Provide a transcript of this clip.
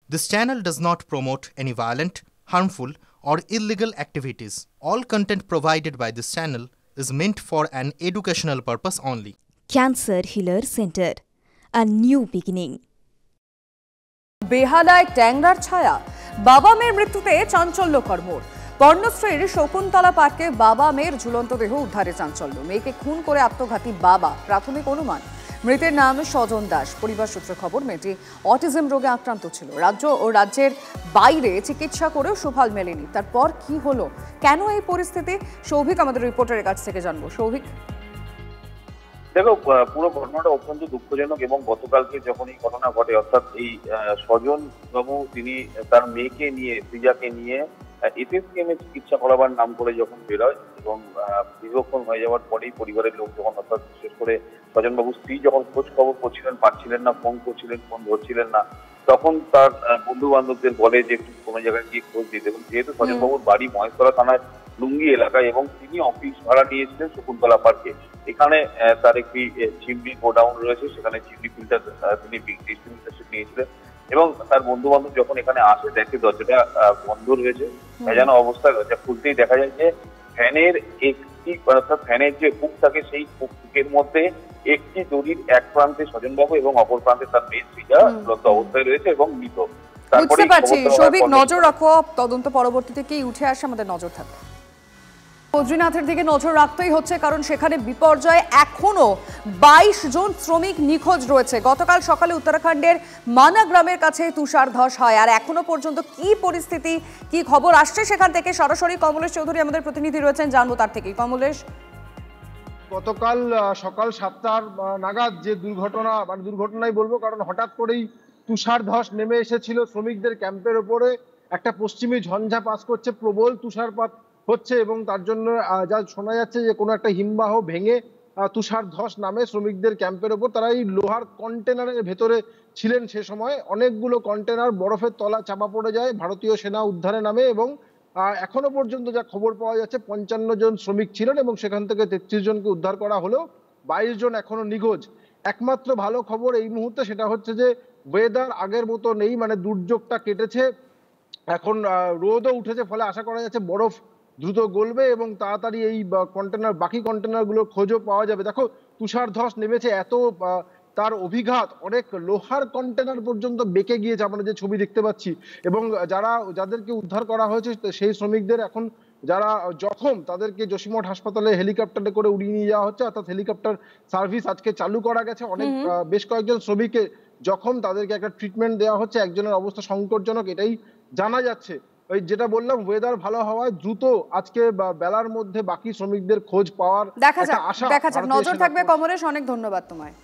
This channel does not promote any violent, harmful, or illegal activities. All content provided by this channel is meant for an educational purpose only. Cancer Healer Center, a new beginning. বেহালায় ট্যাংরার ছায়া, বাবা মেয়ের মৃত্যুতে চাঞ্চল্যকর মোড়। পর্ণশ্রীর শকুন্তলা পার্কে বাবা মেয়ের ঝুলন্ত দেহ উদ্ধারে চাঞ্চল্য। মেয়েকে খুন করে আত্মঘাতী বাবা, প্রাথমিক অনুমান। মৃতের নাম স্বজন দাস। পরিবার সূত্রে খবর, মেয়েটি অটিজম রোগে আক্রান্ত ছিল। রাজ্য ও রাজ্যের বাইরে চিকিৎসা করেও সুফল মেলেনি। তারপর কি হলো, কেন এই পরিস্থিতি? সৌভিক আমাদের রিপোর্টারের কাছ থেকে জানবো। সৌভিক, দেখো, পুরো ঘটনাটা অত্যন্ত দুঃখজনক এবং গতকালকে যখন এই ঘটনা ঘটে, অর্থাৎ এই স্বজন বাবু তিনি তার মেয়েকে নিয়ে, প্রিয়াকে নিয়ে এসএসকেএমে চিকিৎসা করাবার নাম করে যখন বেরোয় এবং দীর্ঘক্ষণ হয়ে যাওয়ার পরেই পরিবারের লোক যখন, অর্থাৎ বিশেষ করে স্বজনবাবুর স্ত্রী যখন খোঁজ খবর করছিলেন, পাচ্ছিলেন না, ফোন করছিলেন, ফোন ধরছিলেন না, তখন তার বন্ধু বান্ধবদের বলে যে একটু কোনো জায়গায় গিয়ে খোঁজ দিতে। এবং যেহেতু স্বজনবাবুর বাড়ি মহেশতলা থানার লুঙ্গি এলাকায় এবং তিনি অফিস ভাড়া নিয়েছিলেন শকুন্তলা পার্কে, এখানে তার একটি চিমনি গোডাউন রয়েছে, সেখানে চিমনি ফিল্টার তিনি ডিস্ট্রিবিউটারশিপ নিয়েছিলেন। এবং তার বন্ধু বান্ধব যখন এখানে আসে, দেখে দরজাটা বন্ধ রয়েছে, ভেজানো অবস্থায় দরজা খুলতেই দেখা যায় যে ফ্যানের একটি, অর্থাৎ ফ্যানের যে হুক থাকে সেই হুকের মধ্যে একটি দড়ির এক প্রান্তে স্বজনবাবু এবং অপর প্রান্তে তার মেয়ে শ্রীজা ঝুলন্ত অবস্থায় রয়েছে এবং মৃত। বুঝতে পারছি। সৌভিক, নজর রাখো, তদন্ত পরবর্তীতে কি উঠে আসে আমাদের নজর থাকবে। বদ্রীনাথের দিকে নজর রাখতেই হচ্ছে, কারণ সেখানে বিপর্যয়। এখনো 22 জন শ্রমিক নিখোঁজ রয়েছে। গতকাল সকালে উত্তরাখণ্ডের মানা গ্রামের কাছে তুষার ধস হয়, আর এখনো পর্যন্ত কি পরিস্থিতি, কি খবর আসছে সেখান থেকে সরাসরি কমলেশ চৌধুরী আমাদের প্রতিনিধি রয়েছেন, জানবো তার থেকেই। কমলেশ, গতকাল সকাল 7টার নাগাদ যে দুর্ঘটনাই বলবো, কারণ হঠাৎ করেই তুষার ধস নেমে এসেছিল শ্রমিকদের ক্যাম্পের ওপরে। একটা পশ্চিমী ঝঞ্ঝা পাস করছে, প্রবল তুষারপাত হচ্ছে এবং তার জন্য যা শোনা যাচ্ছে যে কোনো একটা হিমবাহ ভেঙে তুষার ধস নামে শ্রমিকদের ক্যাম্পের ওপর। তারা এই লোহার কন্টেনারের ভেতরে ছিলেন সে সময়। অনেকগুলো কন্টেনার বরফের তলা চাপা পড়ে যায়। ভারতীয় সেনা উদ্ধারে নামে এবং এখনো পর্যন্ত যা খবর পাওয়া যাচ্ছে 55 জন শ্রমিক ছিলেন এবং সেখান থেকে 33 জনকে উদ্ধার করা হলো। 22 জন এখনো নিখোঁজ। একমাত্র ভালো খবর এই মুহূর্তে সেটা হচ্ছে যে ওয়েদার আগের মতো নেই, মানে দুর্যোগটা কেটেছে, এখন রোদও উঠেছে, ফলে আশা করা যাচ্ছে বরফ দ্রুত গলবে এবং তাড়াতাড়ি এই বাকি কন্টেনারগুলোর খোঁজও পাওয়া যাবে। দেখো, তুষার ধস নেমেছে, এত তার অভিঘাত, অনেক লোহার কন্টেনার পর্যন্ত বেঁকে গিয়েছে, আমরা যে ছবি দেখতে পাচ্ছি। এবং যাদেরকে উদ্ধার করা হয়েছে সেই শ্রমিকদের এখন যারা জখম, তাদেরকে যোশীমঠ হাসপাতালে হেলিকপ্টারে করে উড়িয়ে নিয়ে যাওয়া হচ্ছে, অর্থাৎ হেলিকপ্টার সার্ভিস আজকে চালু করা গেছে। বেশ কয়েকজন শ্রমিকের জখম, তাদেরকে একটা ট্রিটমেন্ট দেওয়া হচ্ছে। একজনের অবস্থা সংকটজনক, এটাই জানা যাচ্ছে। ওই যেটা বললাম, ওয়েদার ভালো হওয়ায় দ্রুত আজকে বেলার মধ্যে বাকি শ্রমিকদের খোঁজ পাওয়ার দেখা যাক। নজর থাকবে কমলেশ, অনেক ধন্যবাদ তোমায়।